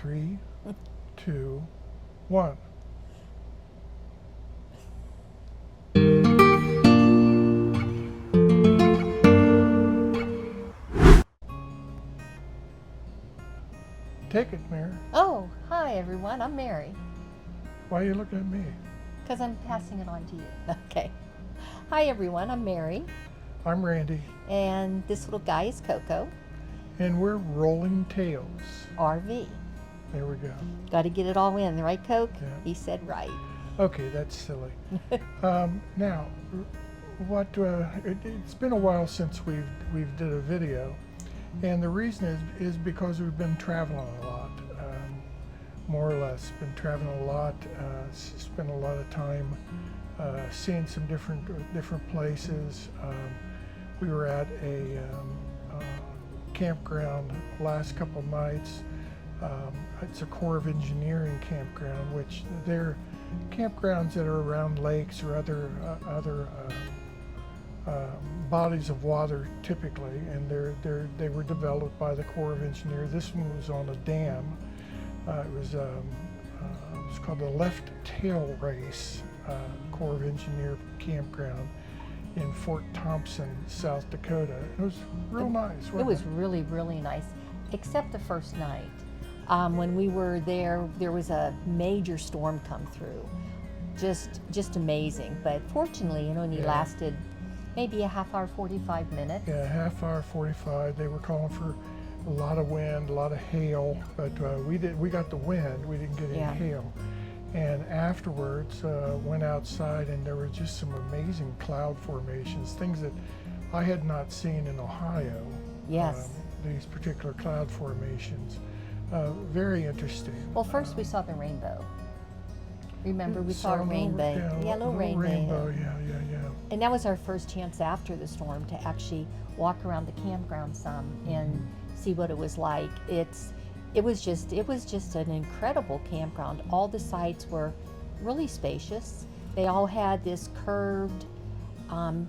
3, 2, 1. Take it, Mary. Oh, hi everyone, I'm Mary. Why are you looking at me? Because I'm passing it on to you. Okay. Hi everyone, I'm Mary. I'm Randy, And this little guy is Coco, and we're Rolling Tales. RV. There we go. Got to get it all in, right, Coke? Yeah. He said right. Okay, that's silly. Now, it's been a while since we've did a video, and the reason is because we've been traveling a lot, more or less. Been traveling a lot, spent a lot of time seeing some different places. We were at a campground last couple of nights. It's a Corps of Engineering campground, which they're campgrounds that are around lakes or other bodies of water typically, and they were developed by the Corps of Engineers. This one was on a dam. It was called the Left Tail Race Corps of Engineer campground in Fort Thompson, South Dakota. It was real nice. It was really, really nice, except the first night. When we were there was a major storm come through. Just amazing. But fortunately, it only lasted maybe a half hour, 45 minutes. Yeah, half hour, 45. They were calling for a lot of wind, a lot of hail, but we got the wind. We didn't get any hail. And afterwards, went outside, and there were just some amazing cloud formations, things that I had not seen in Ohio. Yes. These particular cloud formations. Very interesting. Well, first we saw the rainbow. Remember, we saw a rainbow. Yeah, a little rainbow. Yeah. And that was our first chance after the storm to actually walk around the campground some and see what it was like. It was just an incredible campground. All the sites were really spacious. They all had this curved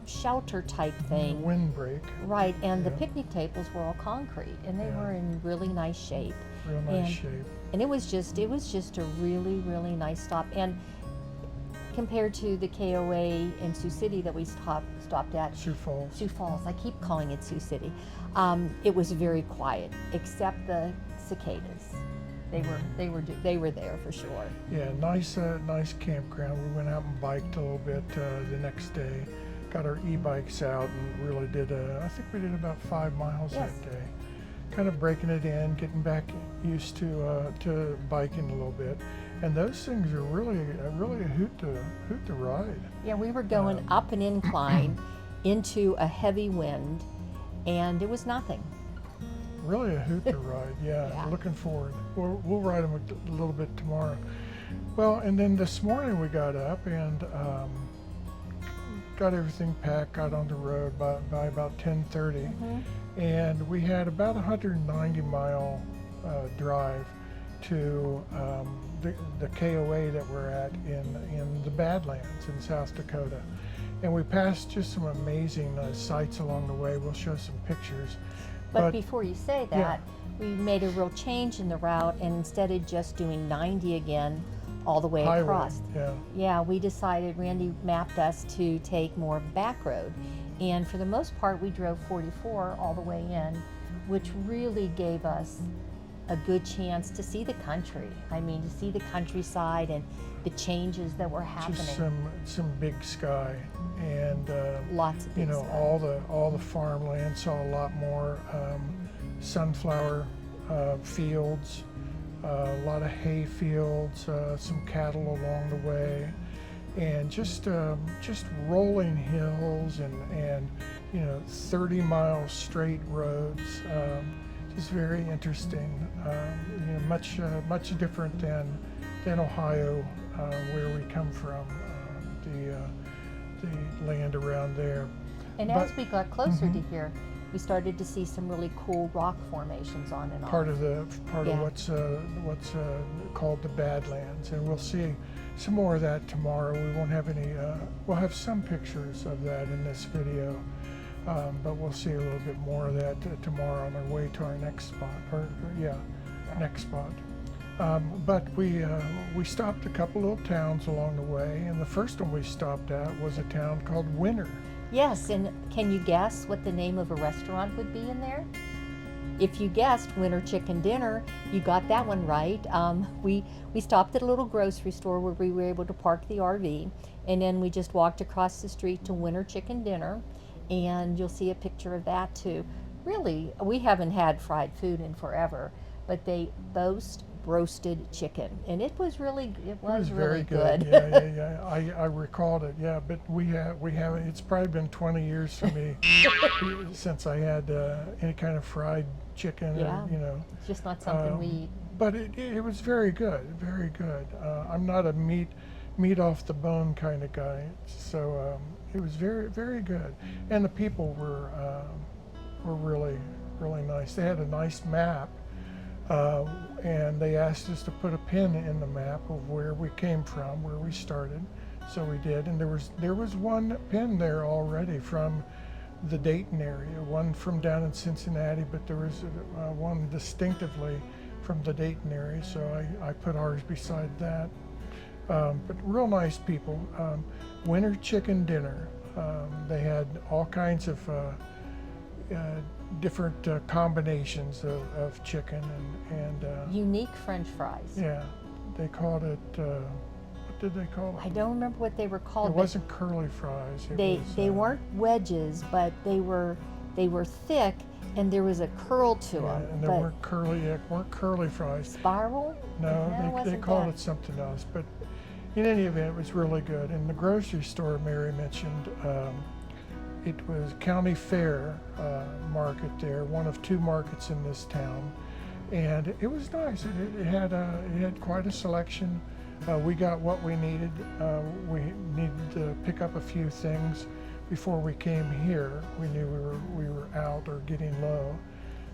shelter type thing. Windbreak. Right, and the picnic tables were all concrete, and they were in really nice shape. Real nice shape. And it was just a really, really nice stop. And compared to the KOA in Sioux City that we stopped at, Sioux Falls. I keep calling it Sioux City. It was very quiet, except the cicadas. They were there for sure. Yeah, nice campground. We went out and biked a little bit the next day. Got our e-bikes out and really I think we did about 5 miles that day. Kind of breaking it in, getting back used to biking a little bit. And those things are really a hoot to ride. Yeah, we were going up an incline into a heavy wind, and it was nothing. Really a hoot to ride, yeah. Looking forward. We'll ride them a little bit tomorrow. Well, and then this morning we got up and got everything packed, got on the road by about 10:30, and we had about 190-mile drive to the KOA that we're at in the Badlands in South Dakota. And we passed just some amazing sights along the way. We'll show some pictures. But before you say that, we made a real change in the route, and instead of just doing 90 again all the way across, we decided, Randy mapped us to take more of a back road. And for the most part, we drove 44 all the way in, which really gave us a good chance to see the country. I mean, to see the countryside and the changes that were happening. Just some big sky, and lots of big sky. all the farmland. Saw a lot more sunflower fields, a lot of hay fields, some cattle along the way, and just rolling hills and 30-mile straight roads. It's very interesting. Much different than Ohio, where we come from, the land around there. And as we got closer to here, we started to see some really cool rock formations on and off. Part of what's called the Badlands, and we'll see some more of that tomorrow. We won't have any. We'll have some pictures of that in this video. But we'll see a little bit more of that tomorrow on our way to our next spot. Next spot. But we stopped a couple little towns along the way, and the first one we stopped at was a town called Winter. Yes, and can you guess what the name of a restaurant would be in there? If you guessed Winter Chicken Dinner, you got that one right. We stopped at a little grocery store where we were able to park the RV, and then we just walked across the street to Winter Chicken Dinner, and you'll see a picture of that too. Really, we haven't had fried food in forever, but they boast roasted chicken, and it was really Very really good. Yeah. I recalled it. Yeah, but we haven't. It's probably been 20 years for me since I had any kind of fried chicken. Yeah, or, you know, it's just not something we eat. But it was very good, very good. I'm not a meat off the bone kind of guy, so it was very, very good. And the people were really, really nice. They had a nice map, and they asked us to put a pin in the map of where we came from, where we started. So we did, and there was one pin there already from the Dayton area, one from down in Cincinnati, but there was one distinctively from the Dayton area, so I put ours beside that. But real nice people. Winter Chicken Dinner. They had all kinds of different combinations of chicken and Unique French fries. yeah, they called it. What did they call it? I don't remember what they were called. It wasn't curly fries. They weren't wedges, but they were thick, and there was a curl to them. And they weren't curly fries. Spiral? No, they called it something else. But in any event, it was really good. And the grocery store Mary mentioned, it was County Fair market there, one of two markets in this town, and it was nice. It had quite a selection. We got what we needed. We needed to pick up a few things before we came here. We knew we were out or getting low,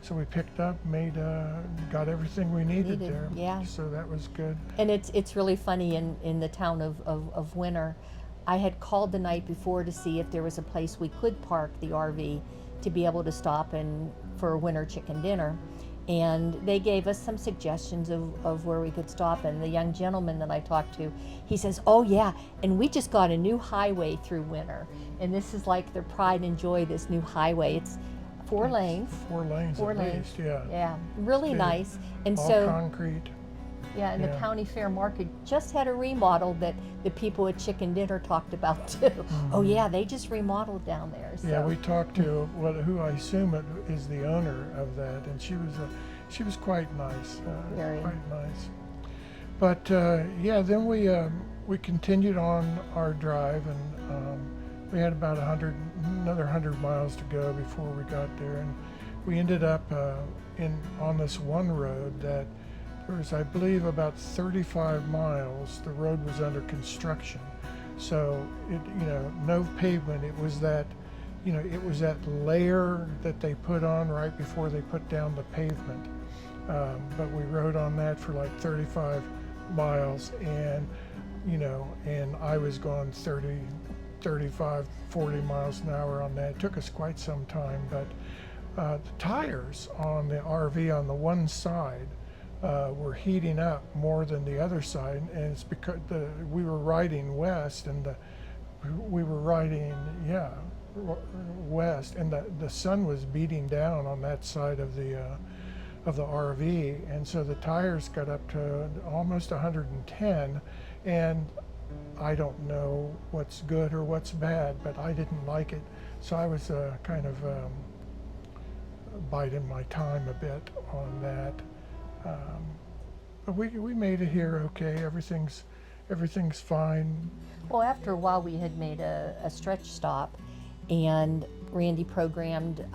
so we picked up, got everything we needed there. Yeah. So that was good. And it's really funny in the town of Winter. I had called the night before to see if there was a place we could park the RV to be able to stop for a winter chicken dinner. And they gave us some suggestions of where we could stop. And the young gentleman that I talked to, he says, oh yeah, and we just got a new highway through Winter. And this is like their pride and joy, this new highway. It's 4 lanes. 4 lanes at least, yeah. Yeah, really Big. nice. And All so concrete. yeah, and the county fair market just had a remodel that the people at Chicken Dinner talked about too. Oh yeah, they just remodeled down there. So. Yeah, we talked to who I assume is the owner of that, and she was quite nice. Very. Quite nice. But yeah, then we continued on our drive, and we had about another 100 miles to go before we got there, and we ended up on this one road that. There was, I believe, about 35 miles. The road was under construction, so no pavement. It was that, layer that they put on right before they put down the pavement. But we rode on that for like 35 miles, and I was going 30, 35, 40 miles an hour on that. It took us quite some time, but the tires on the RV on the one side. Were heating up more than the other side, and it's because we were riding west, and we were riding west, and the sun was beating down on that side of the RV, and so the tires got up to almost 110, and I don't know what's good or what's bad, but I didn't like it, so I was kind of biding my time a bit on that. But we made it here okay. Everything's fine. Well, after a while, we had made a stretch stop, and Randy programmed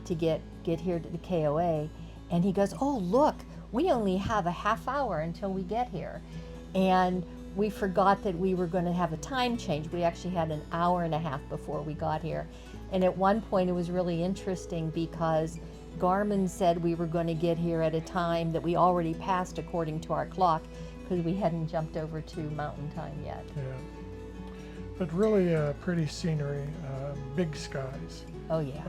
to get here to the KOA, and he goes, "Oh, look, we only have a half hour until we get here," and we forgot that we were going to have a time change. We actually had an hour and a half before we got here, and at one point, it was really interesting because Garmin said we were going to get here at a time that we already passed according to our clock because we hadn't jumped over to mountain time yet. Yeah, but really pretty scenery, big skies. Oh yeah.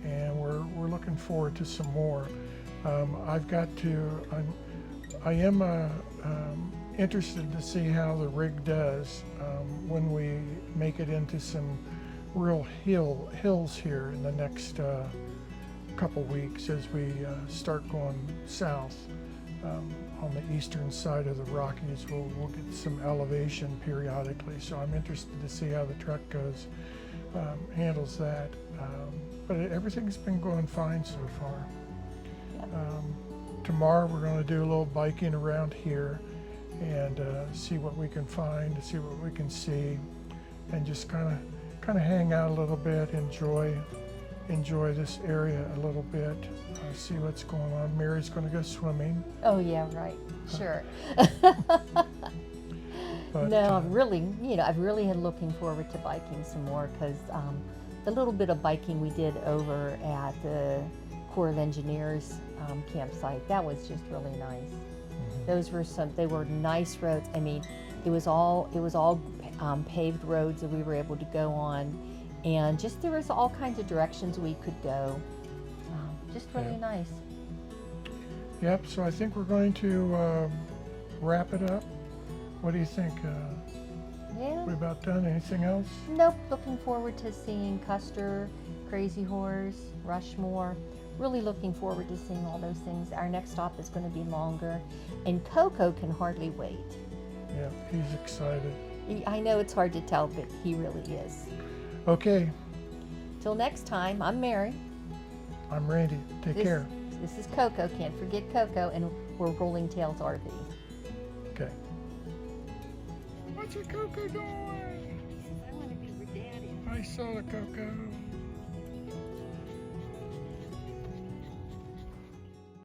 And we're looking forward to some more. I am interested to see how the rig does when we make it into some real hills here in the next couple weeks as we start going south. On the eastern side of the Rockies, we'll get some elevation periodically, so I'm interested to see how the truck goes, handles that. But everything's been going fine so far. Tomorrow we're going to do a little biking around here and see what we can find, see what we can see, and just kind of hang out a little bit, enjoy this area a little bit, see what's going on. Mary's going to go swimming. Oh yeah, right. Sure. But, no, I've really had looking forward to biking some more because the little bit of biking we did over at the Corps of Engineers campsite, that was just really nice. They were nice roads. I mean, it was all paved roads that we were able to go on, and just there was all kinds of directions we could go. Just really nice. Yep. So I think we're going to wrap it up. What do you think? Yeah. We about done? Anything else? Nope. Looking forward to seeing Custer, Crazy Horse, Rushmore. Really looking forward to seeing all those things. Our next stop is going to be longer, and Coco can hardly wait. Yeah, he's excited. I know it's hard to tell, but he really is. Okay. Till next time, I'm Mary. I'm Randy. Take care. This is Coco. Can't forget Coco, and we're Rolling Tails RV. Okay. What's your Coco doing? I want to be with Daddy. I saw the Coco.